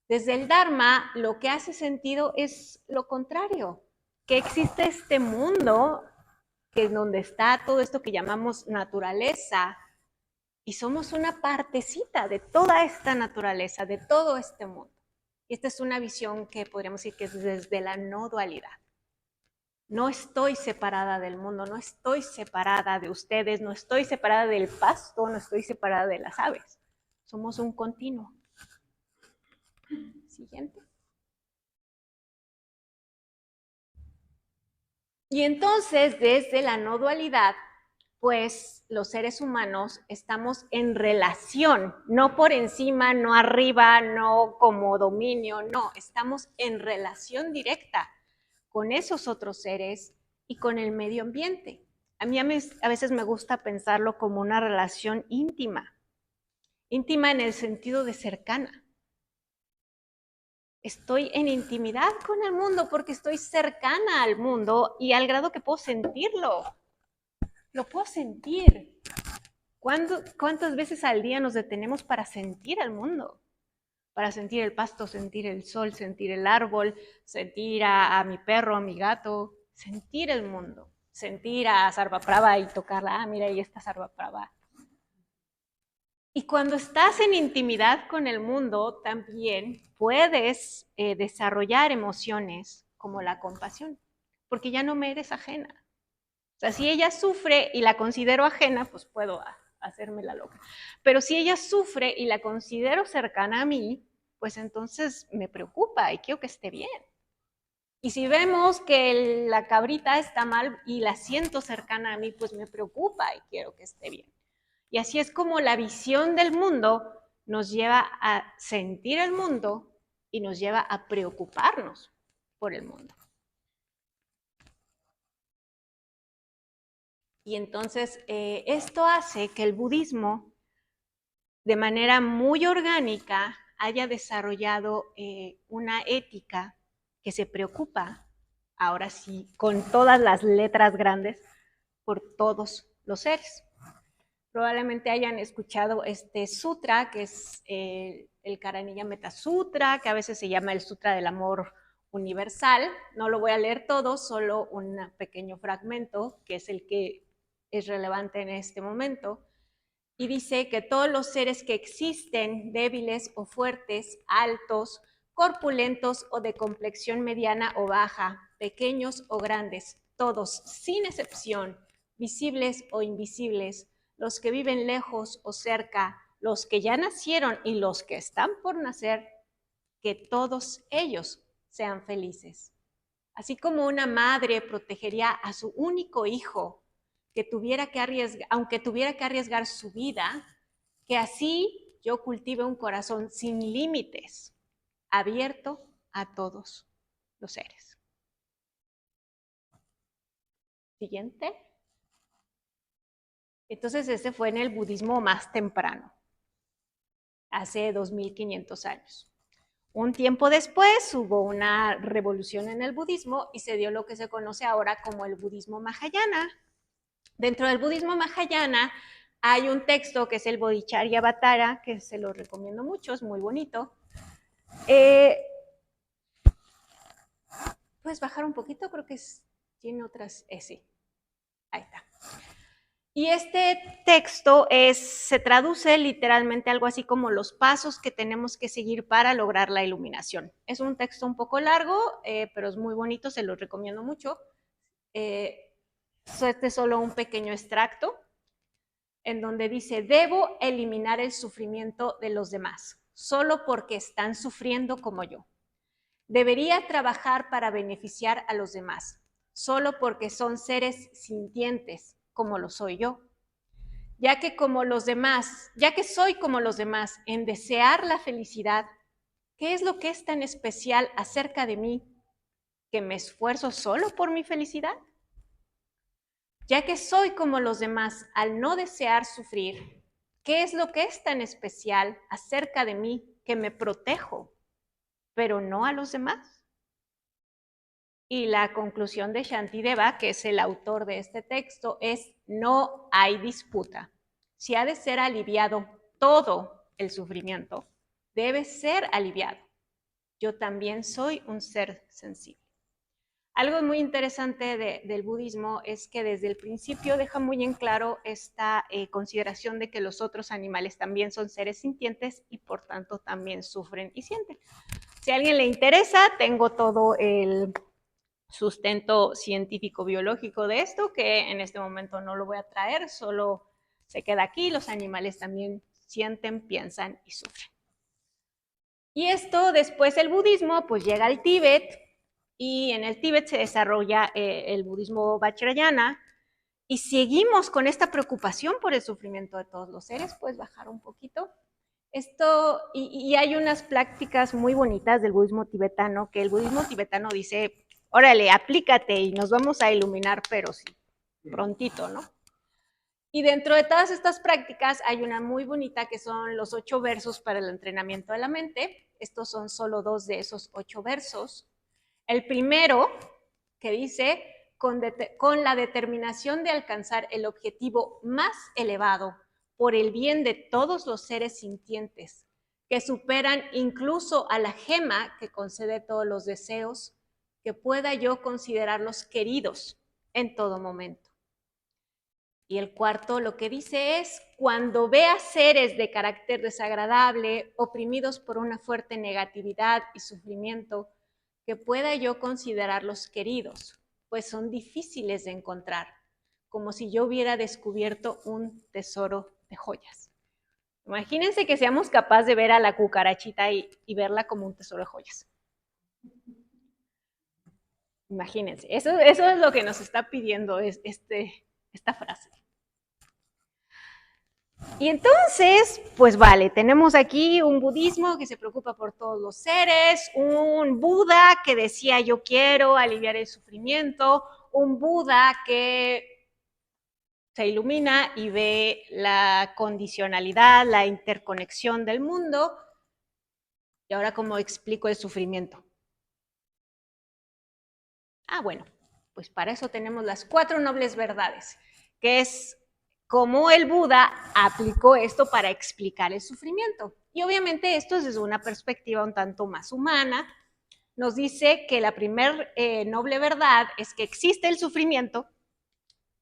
Desde el Dharma lo que hace sentido es lo contrario, que existe este mundo que es donde está todo esto que llamamos naturaleza, y somos una partecita de toda esta naturaleza, de todo este mundo. Y esta es una visión que podríamos decir que es desde la no dualidad. No estoy separada del mundo, no estoy separada de ustedes, no estoy separada del pasto, no estoy separada de las aves. Somos un continuo. Siguiente. Y entonces, desde la no dualidad, pues los seres humanos estamos en relación, no por encima, no arriba, no como dominio, no, estamos en relación directa con esos otros seres y con el medio ambiente. A mí a veces me gusta pensarlo como una relación íntima, íntima en el sentido de cercana. estoy en intimidad con el mundo porque estoy cercana al mundo y al grado que puedo sentirlo. Lo puedo sentir. ¿Cuántas veces al día nos detenemos para sentir el mundo? Para sentir el pasto, sentir el sol, sentir el árbol, sentir a mi perro, a mi gato, sentir el mundo, sentir a Sarvaprava y tocarla. Ah, mira, ahí está Sarvaprava. Y cuando estás en intimidad con el mundo, también puedes desarrollar emociones como la compasión, porque ya no me eres ajena. O sea, si ella sufre y la considero ajena, pues puedo hacerme la loca. Pero si ella sufre y la considero cercana a mí, pues entonces me preocupa y quiero que esté bien. Y si vemos que la cabrita está mal y la siento cercana a mí, pues me preocupa y quiero que esté bien. Y así es como la visión del mundo nos lleva a sentir el mundo y nos lleva a preocuparnos por el mundo. Y entonces esto hace que el budismo, de manera muy orgánica, haya desarrollado una ética que se preocupa, ahora sí, con todas las letras grandes, por todos los seres. Probablemente hayan escuchado este sutra, que es el Karanilla Metta Sutra, que a veces se llama el Sutra del Amor Universal. No lo voy a leer todo, solo un pequeño fragmento, que es el que es relevante en este momento. Y dice que todos los seres que existen, débiles o fuertes, altos, corpulentos o de complexión mediana o baja, pequeños o grandes, todos, sin excepción, visibles o invisibles, los que viven lejos o cerca, los que ya nacieron y los que están por nacer, que todos ellos sean felices. Así como una madre protegería a su único hijo, que tuviera que arriesgar, aunque tuviera que arriesgar su vida, que así yo cultive un corazón sin límites, abierto a todos los seres. Siguiente. Entonces ese fue en el budismo más temprano, hace 2500 años. Un tiempo después hubo una revolución en el budismo y se dio lo que se conoce ahora como el budismo Mahayana. Dentro del budismo Mahayana hay un texto que es el Bodhicharyavatara, que se lo recomiendo mucho, es muy bonito. ¿Puedes bajar un poquito? Creo que tiene otras, sí, ahí está. Y este texto se traduce literalmente algo así como los pasos que tenemos que seguir para lograr la iluminación. Es un texto un poco largo, pero es muy bonito, se lo recomiendo mucho. Este es solo un pequeño extracto en donde dice, debo eliminar el sufrimiento de los demás, solo porque están sufriendo como yo. Debería trabajar para beneficiar a los demás, solo porque son seres sintientes, como lo soy yo. Ya que soy como los demás en desear la felicidad, ¿qué es lo que es tan especial acerca de mí que me esfuerzo solo por mi felicidad? Ya que soy como los demás al no desear sufrir, ¿qué es lo que es tan especial acerca de mí que me protejo, pero no a los demás? Y la conclusión de Shantideva, que es el autor de este texto, es: no hay disputa. Si ha de ser aliviado todo el sufrimiento, debe ser aliviado. Yo también soy un ser sensible. Algo muy interesante del budismo es que desde el principio deja muy en claro esta consideración de que los otros animales también son seres sintientes y por tanto también sufren y sienten. Si a alguien le interesa, tengo todo el sustento científico-biológico de esto, que en este momento no lo voy a traer, solo se queda aquí. Los animales también sienten, piensan y sufren. Y esto después el budismo pues llega al Tíbet, y en el Tíbet se desarrolla el budismo Vajrayana, y seguimos con esta preocupación por el sufrimiento de todos los seres. Puedes bajar un poquito. Esto, y hay unas prácticas muy bonitas del budismo tibetano, que el budismo tibetano dice, órale, aplícate y nos vamos a iluminar, pero sí, prontito, ¿no? Y dentro de todas estas prácticas hay una muy bonita que son los 8 versos para el entrenamiento de la mente. Estos son solo 2 de esos 8 versos. El primero, que dice, con la determinación de alcanzar el objetivo más elevado por el bien de todos los seres sintientes, que superan incluso a la gema que concede todos los deseos, que pueda yo considerarlos queridos en todo momento. Y el cuarto lo que dice es, cuando vea seres de carácter desagradable, oprimidos por una fuerte negatividad y sufrimiento, que pueda yo considerarlos queridos, pues son difíciles de encontrar, como si yo hubiera descubierto un tesoro de joyas. Imagínense que seamos capaces de ver a la cucarachita y verla como un tesoro de joyas. Imagínense, eso es lo que nos está pidiendo esta frase. Y entonces, pues vale, tenemos aquí un budismo que se preocupa por todos los seres, un Buda que decía yo quiero aliviar el sufrimiento, un Buda que se ilumina y ve la condicionalidad, la interconexión del mundo. Y ahora, ¿cómo explico el sufrimiento? Bueno, pues para eso tenemos las 4 nobles verdades, que es cómo el Buda aplicó esto para explicar el sufrimiento. Y obviamente esto es desde una perspectiva un tanto más humana. Nos dice que la primer noble verdad es que existe el sufrimiento,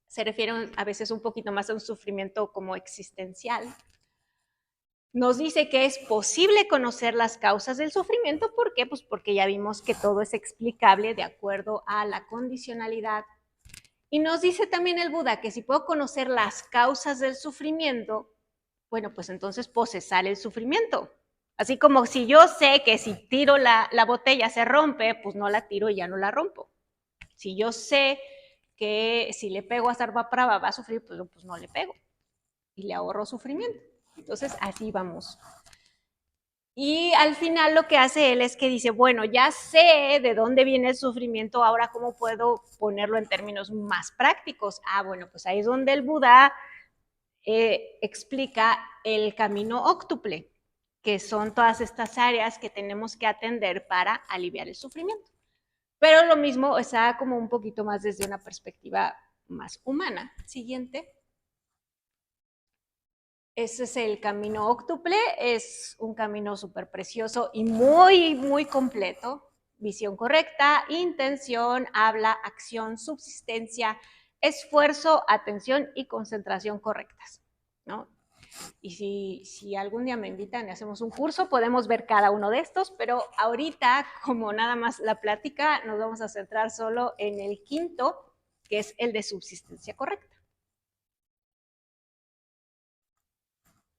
se refiere a veces un poquito más a un sufrimiento como existencial. Nos dice que es posible conocer las causas del sufrimiento. ¿Por qué? Pues porque ya vimos que todo es explicable de acuerdo a la condicionalidad. Y nos dice también el Buda que si puedo conocer las causas del sufrimiento, bueno, pues entonces puedo cesar el sufrimiento. Así como si yo sé que si tiro la botella se rompe, pues no la tiro y ya no la rompo. Si yo sé que si le pego a Sarvaprava va a sufrir, pues no le pego y le ahorro sufrimiento. Entonces así vamos. Y al final lo que hace él es que dice, bueno, ya sé de dónde viene el sufrimiento, ahora cómo puedo ponerlo en términos más prácticos. Bueno, pues ahí es donde el Buda explica el camino óctuple, que son todas estas áreas que tenemos que atender para aliviar el sufrimiento. Pero lo mismo está como un poquito más desde una perspectiva más humana. Siguiente. Ese es el camino óctuple, es un camino súper precioso y muy, muy completo. Visión correcta, intención, habla, acción, subsistencia, esfuerzo, atención y concentración correctas, ¿no? Y si algún día me invitan y hacemos un curso, podemos ver cada uno de estos, pero ahorita, como nada más la plática, nos vamos a centrar solo en el quinto, que es el de subsistencia correcta.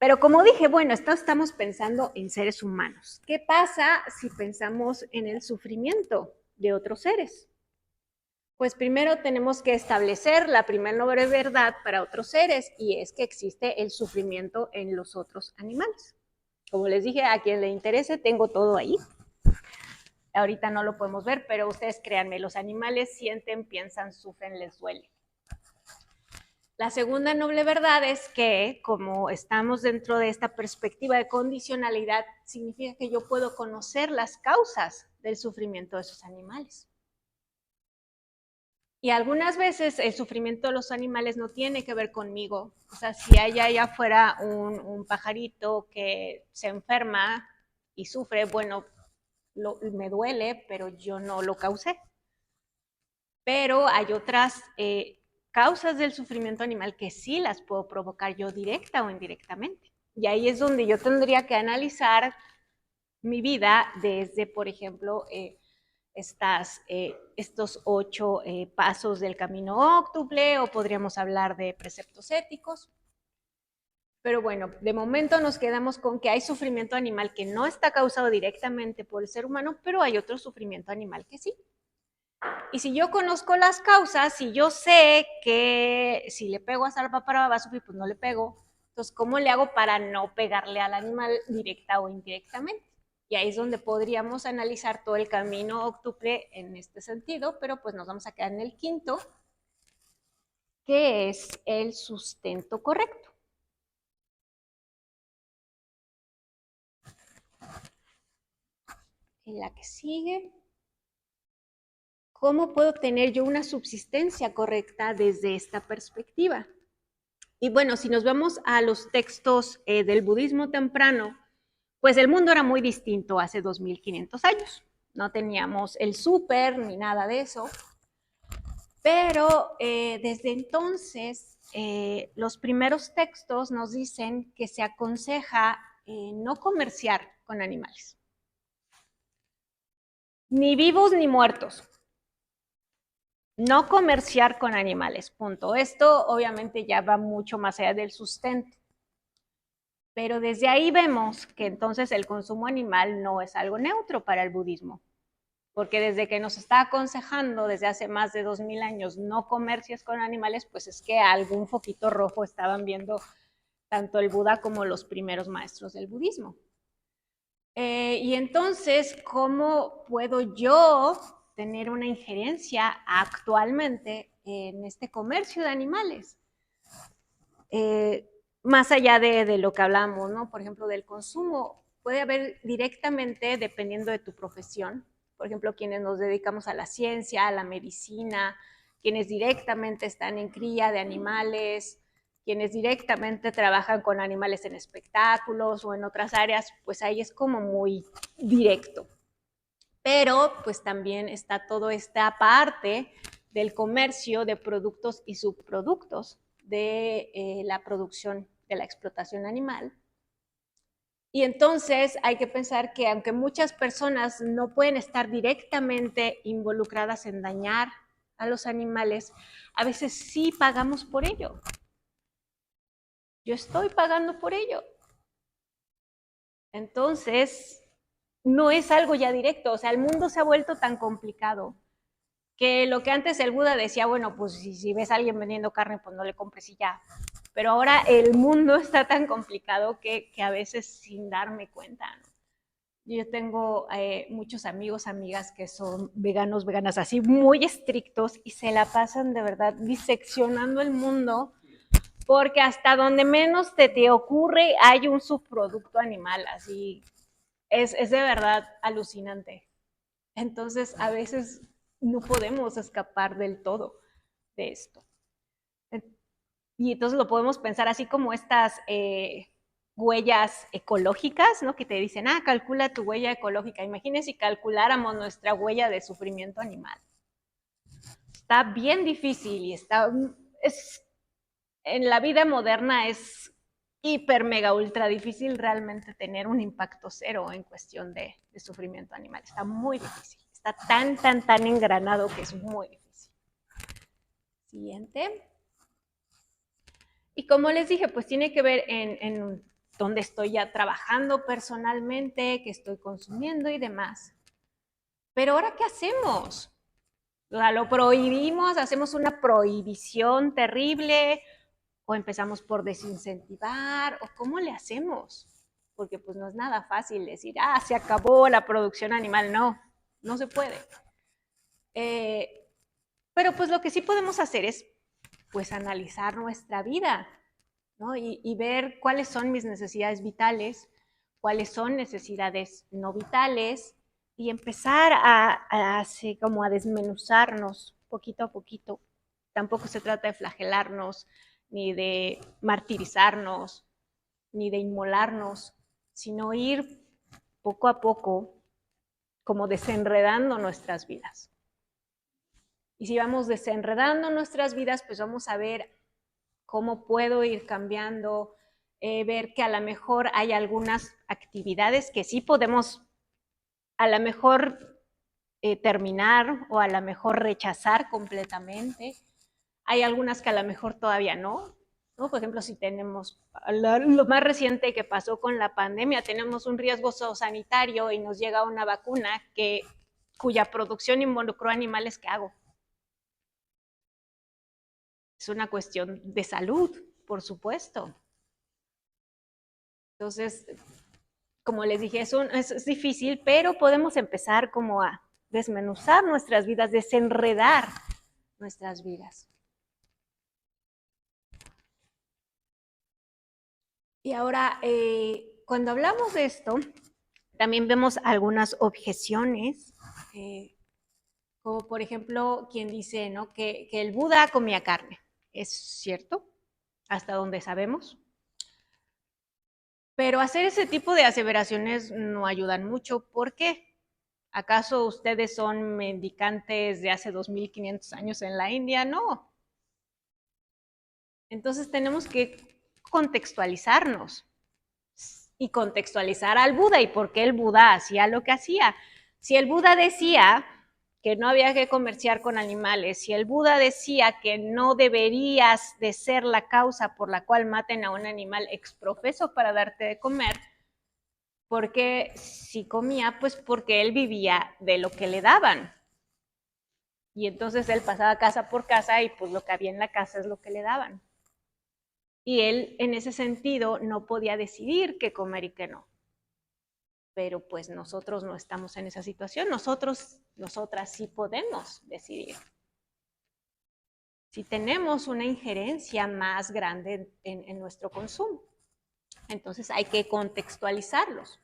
Pero como dije, bueno, estamos pensando en seres humanos. ¿Qué pasa si pensamos en el sufrimiento de otros seres? Pues primero tenemos que establecer la primera noble verdad para otros seres, y es que existe el sufrimiento en los otros animales. Como les dije, a quien le interese, tengo todo ahí. Ahorita no lo podemos ver, pero ustedes créanme, los animales sienten, piensan, sufren, les duele. La segunda noble verdad es que, como estamos dentro de esta perspectiva de condicionalidad, significa que yo puedo conocer las causas del sufrimiento de esos animales. Y algunas veces el sufrimiento de los animales no tiene que ver conmigo. O sea, si hay allá afuera un pajarito que se enferma y sufre, bueno, me duele, pero yo no lo causé. Pero hay otras causas del sufrimiento animal que sí las puedo provocar yo directa o indirectamente. Y ahí es donde yo tendría que analizar mi vida desde, por ejemplo, estos 8 pasos del camino óctuple, o podríamos hablar de preceptos éticos. Pero bueno, de momento nos quedamos con que hay sufrimiento animal que no está causado directamente por el ser humano, pero hay otro sufrimiento animal que sí. Y si yo conozco las causas, si yo sé que si le pego a Sarvaprava va a sufrir, pues no le pego. Entonces, ¿cómo le hago para no pegarle al animal directa o indirectamente? Y ahí es donde podríamos analizar todo el camino óctuple en este sentido, pero pues nos vamos a quedar en el quinto, qué es el sustento correcto. En la que sigue, ¿cómo puedo tener yo una subsistencia correcta desde esta perspectiva? Y bueno, si nos vamos a los textos del budismo temprano, pues el mundo era muy distinto hace 2500 años. No teníamos el súper ni nada de eso. Pero desde entonces, los primeros textos nos dicen que se aconseja no comerciar con animales. Ni vivos ni muertos. No comerciar con animales, punto. Esto obviamente ya va mucho más allá del sustento. Pero desde ahí vemos que entonces el consumo animal no es algo neutro para el budismo. Porque desde que nos está aconsejando desde hace más de 2000 años no comercies con animales, pues es que algún foquito rojo estaban viendo tanto el Buda como los primeros maestros del budismo. Y entonces, ¿cómo puedo yo tener una injerencia actualmente en este comercio de animales? Más allá de lo que hablamos, ¿no? Por ejemplo, del consumo, puede haber directamente, dependiendo de tu profesión, por ejemplo, quienes nos dedicamos a la ciencia, a la medicina, quienes directamente están en cría de animales, quienes directamente trabajan con animales en espectáculos o en otras áreas, pues ahí es como muy directo. Pero pues también está toda esta parte del comercio de productos y subproductos de la producción de la explotación animal. Y entonces hay que pensar que aunque muchas personas no pueden estar directamente involucradas en dañar a los animales, a veces sí pagamos por ello. Yo estoy pagando por ello. Entonces, no es algo ya directo. O sea, el mundo se ha vuelto tan complicado que lo que antes el Buda decía, bueno, pues si ves a alguien vendiendo carne, pues no le compres y ya. Pero ahora el mundo está tan complicado que a veces sin darme cuenta, ¿no? Yo tengo muchos amigos, amigas que son veganos, veganas así muy estrictos y se la pasan de verdad diseccionando el mundo porque hasta donde menos te ocurre hay un subproducto animal, así es de verdad alucinante. Entonces a veces no podemos escapar del todo de esto. Y entonces lo podemos pensar así como estas huellas ecológicas, ¿no? Que te dicen, calcula tu huella ecológica. Imagínense si calculáramos nuestra huella de sufrimiento animal. Está bien difícil y en la vida moderna es hiper, mega, ultra difícil realmente tener un impacto cero en cuestión de sufrimiento animal. Está muy difícil. Está tan engranado que es muy difícil. Siguiente. Y como les dije, pues tiene que ver en dónde estoy ya trabajando personalmente, qué estoy consumiendo y demás. Pero ahora, ¿qué hacemos? O sea, lo prohibimos, hacemos una prohibición terrible, o empezamos por desincentivar, o cómo le hacemos. Porque pues no es nada fácil decir, se acabó la producción animal. No, no se puede. Pero pues lo que sí podemos hacer es pues analizar nuestra vida, ¿no? Y ver cuáles son mis necesidades vitales, cuáles son necesidades no vitales, y empezar así como a desmenuzarnos poquito a poquito. Tampoco se trata de flagelarnos, ni de martirizarnos, ni de inmolarnos, sino ir poco a poco como desenredando nuestras vidas. Y si vamos desenredando nuestras vidas, pues vamos a ver cómo puedo ir cambiando, ver que a lo mejor hay algunas actividades que sí podemos a lo mejor terminar o a lo mejor rechazar completamente. Hay algunas que a lo mejor todavía no. ¿No? Por ejemplo, si tenemos lo más reciente que pasó con la pandemia, tenemos un riesgo sanitario y nos llega una vacuna cuya producción involucró animales, ¿qué hago? Es una cuestión de salud, por supuesto. Entonces, como les dije, es difícil, pero podemos empezar como a desmenuzar nuestras vidas, desenredar nuestras vidas. Y ahora, cuando hablamos de esto, también vemos algunas objeciones, como por ejemplo quien dice, ¿no?, que el Buda comía carne. ¿Es cierto? Hasta donde sabemos. Pero hacer ese tipo de aseveraciones no ayudan mucho. ¿Por qué? ¿Acaso ustedes son mendicantes de hace 2500 años en la India? No. Entonces tenemos que contextualizarnos y contextualizar al Buda y por qué el Buda hacía lo que hacía. Si el Buda decía que no había que comerciar con animales, si el Buda decía que no deberías de ser la causa por la cual maten a un animal exprofeso para darte de comer, porque si comía, pues porque él vivía de lo que le daban. Y entonces él pasaba casa por casa y pues lo que había en la casa es lo que le daban. Y él en ese sentido no podía decidir qué comer y qué no. Pero pues nosotros no estamos en esa situación, nosotras sí podemos decidir. Si tenemos una injerencia más grande en nuestro consumo. Entonces hay que contextualizarlos.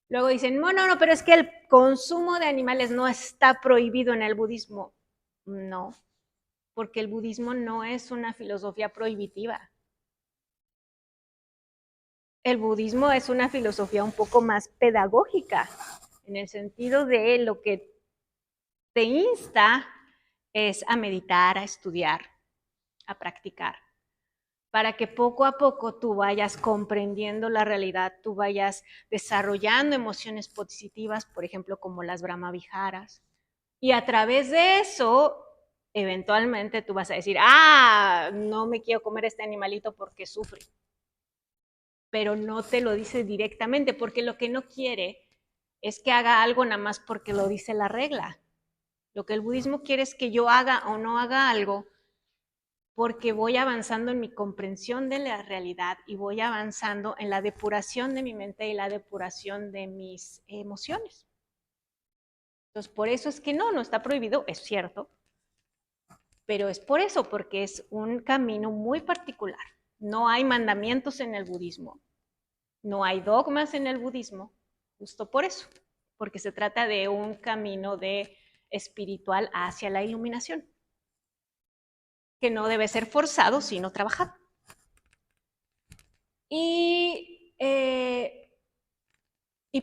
Luego dicen, no, pero es que el consumo de animales no está prohibido en el budismo. No, porque el budismo no es una filosofía prohibitiva. El budismo es una filosofía un poco más pedagógica, en el sentido de lo que te insta es a meditar, a estudiar, a practicar, para que poco a poco tú vayas comprendiendo la realidad, tú vayas desarrollando emociones positivas, por ejemplo, como las brahmaviharas, y a través de eso, eventualmente tú vas a decir, no me quiero comer este animalito porque sufre, pero no te lo dice directamente, porque lo que no quiere es que haga algo nada más porque lo dice la regla. Lo que el budismo quiere es que yo haga o no haga algo porque voy avanzando en mi comprensión de la realidad y voy avanzando en la depuración de mi mente y la depuración de mis emociones. Entonces, por eso es que no está prohibido, es cierto, pero es por eso, porque es un camino muy particular. No hay mandamientos en el budismo, no hay dogmas en el budismo, justo por eso, porque se trata de un camino de espiritual hacia la iluminación, que no debe ser forzado, sino trabajado. Y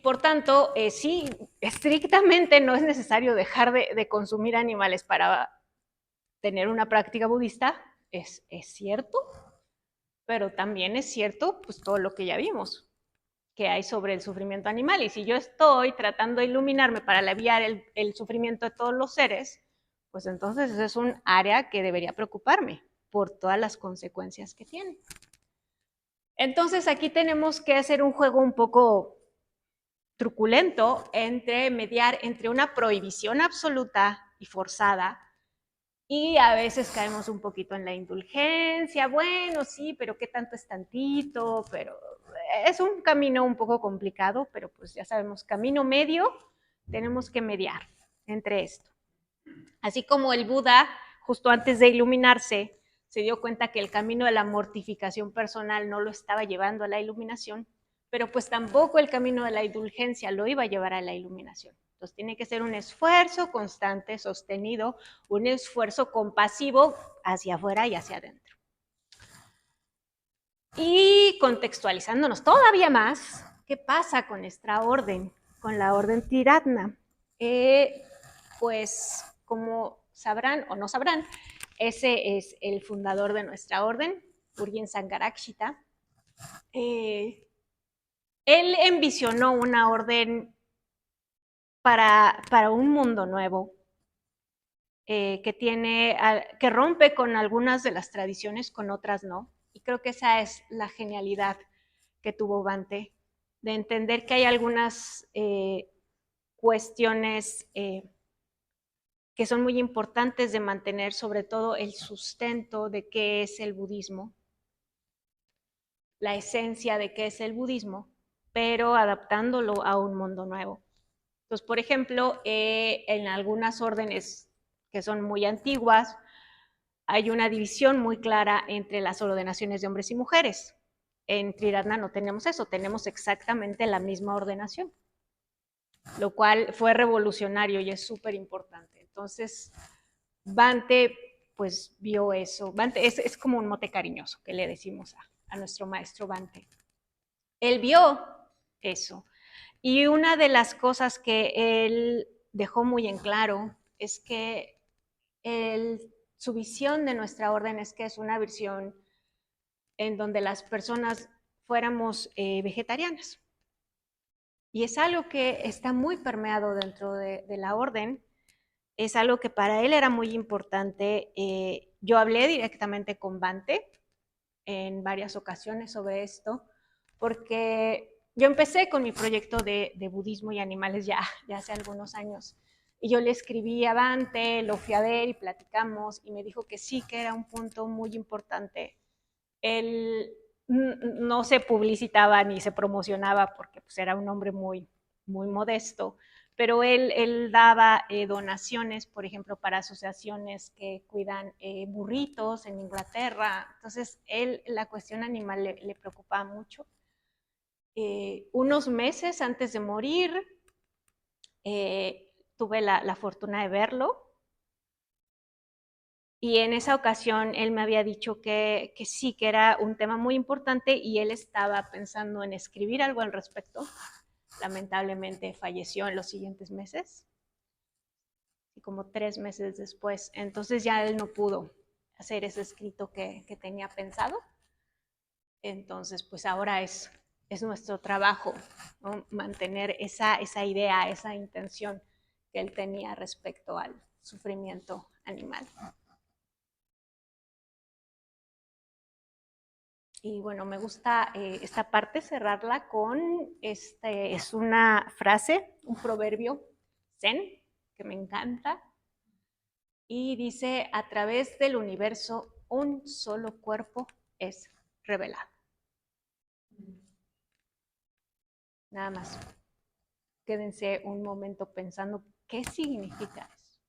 por tanto, sí, estrictamente no es necesario dejar de consumir animales para tener una práctica budista, es cierto, pero también es cierto pues todo lo que ya vimos que hay sobre el sufrimiento animal. Y si yo estoy tratando de iluminarme para aliviar el sufrimiento de todos los seres, pues entonces es un área que debería preocuparme por todas las consecuencias que tiene. Entonces aquí tenemos que hacer un juego un poco truculento entre mediar entre una prohibición absoluta y forzada, y a veces caemos un poquito en la indulgencia, bueno, sí, pero qué tanto es tantito, pero es un camino un poco complicado, pero pues ya sabemos, camino medio, tenemos que mediar entre esto. Así como el Buda, justo antes de iluminarse, se dio cuenta que el camino de la mortificación personal no lo estaba llevando a la iluminación, pero pues tampoco el camino de la indulgencia lo iba a llevar a la iluminación. Entonces tiene que ser un esfuerzo constante, sostenido, un esfuerzo compasivo hacia afuera y hacia adentro. Y contextualizándonos todavía más, ¿qué pasa con nuestra orden, con la orden Triratna? Pues como sabrán o no sabrán, ese es el fundador de nuestra orden, Urgyen Sangharakshita. Él envisionó una orden para un mundo nuevo, que rompe con algunas de las tradiciones, con otras no. Y creo que esa es la genialidad que tuvo Bhante, de entender que hay algunas cuestiones que son muy importantes de mantener, sobre todo el sustento de qué es el budismo, la esencia de qué es el budismo, pero adaptándolo a un mundo nuevo. Entonces, por ejemplo, en algunas órdenes que son muy antiguas, hay una división muy clara entre las ordenaciones de hombres y mujeres. En Triratna no tenemos eso, tenemos exactamente la misma ordenación, lo cual fue revolucionario y es súper importante. Entonces, Bhante pues vio eso. Bhante es como un mote cariñoso que le decimos a nuestro maestro Bhante. Él vio eso. Y una de las cosas que él dejó muy en claro es que su visión de nuestra orden es que es una visión en donde las personas fuéramos vegetarianas. Y es algo que está muy permeado dentro de la orden. Es algo que para él era muy importante. Yo hablé directamente con Bhante en varias ocasiones sobre esto, porque yo empecé con mi proyecto de budismo y animales ya hace algunos años. Y yo le escribí a Bhante, lo fui a ver y platicamos, y me dijo que sí, que era un punto muy importante. Él no se publicitaba ni se promocionaba porque pues, era un hombre muy, muy modesto, pero él daba donaciones, por ejemplo, para asociaciones que cuidan burritos en Inglaterra. Entonces, la cuestión animal le preocupaba mucho. Unos meses antes de morir, tuve la fortuna de verlo. Y en esa ocasión él me había dicho que sí, que era un tema muy importante y él estaba pensando en escribir algo al respecto. Lamentablemente falleció en los siguientes meses, y como 3 meses después. Entonces ya él no pudo hacer ese escrito que tenía pensado. Entonces, pues ahora es nuestro trabajo, ¿no? Mantener esa idea, esa intención que él tenía respecto al sufrimiento animal. Y bueno, me gusta esta parte cerrarla con, es una frase, un proverbio zen, que me encanta, y dice, a través del universo, un solo cuerpo es revelado. Nada más, quédense un momento pensando qué significa eso,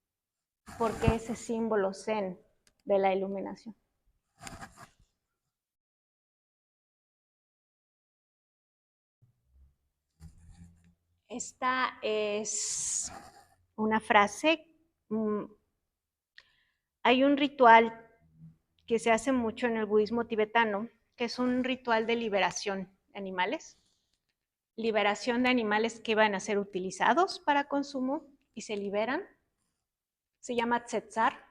por qué ese símbolo zen de la iluminación. Esta es una frase, hay un ritual que se hace mucho en el budismo tibetano, que es un ritual de liberación de animales. Liberación de animales que van a ser utilizados para consumo y se liberan. Se llama tsetsar.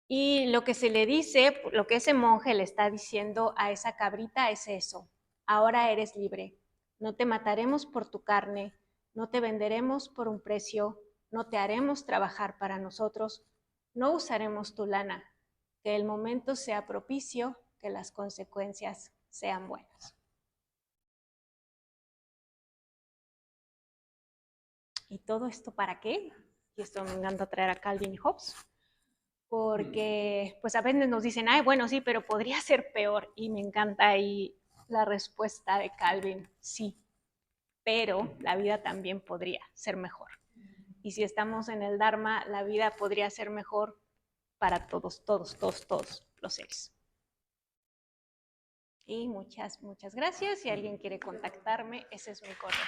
Y lo que se le dice, lo que ese monje le está diciendo a esa cabrita es eso. Ahora eres libre. No te mataremos por tu carne, no te venderemos por un precio, no te haremos trabajar para nosotros, no usaremos tu lana. Que el momento sea propicio, que las consecuencias sean buenas. ¿Y todo esto para qué? Y esto me encanta traer a Calvin y Hobbes, porque pues a veces nos dicen, ay, bueno, sí, pero podría ser peor, y me encanta ahí la respuesta de Calvin, sí, pero la vida también podría ser mejor. Y si estamos en el Dharma, la vida podría ser mejor para todos los seres. Y muchas gracias. Si alguien quiere contactarme, ese es mi correo.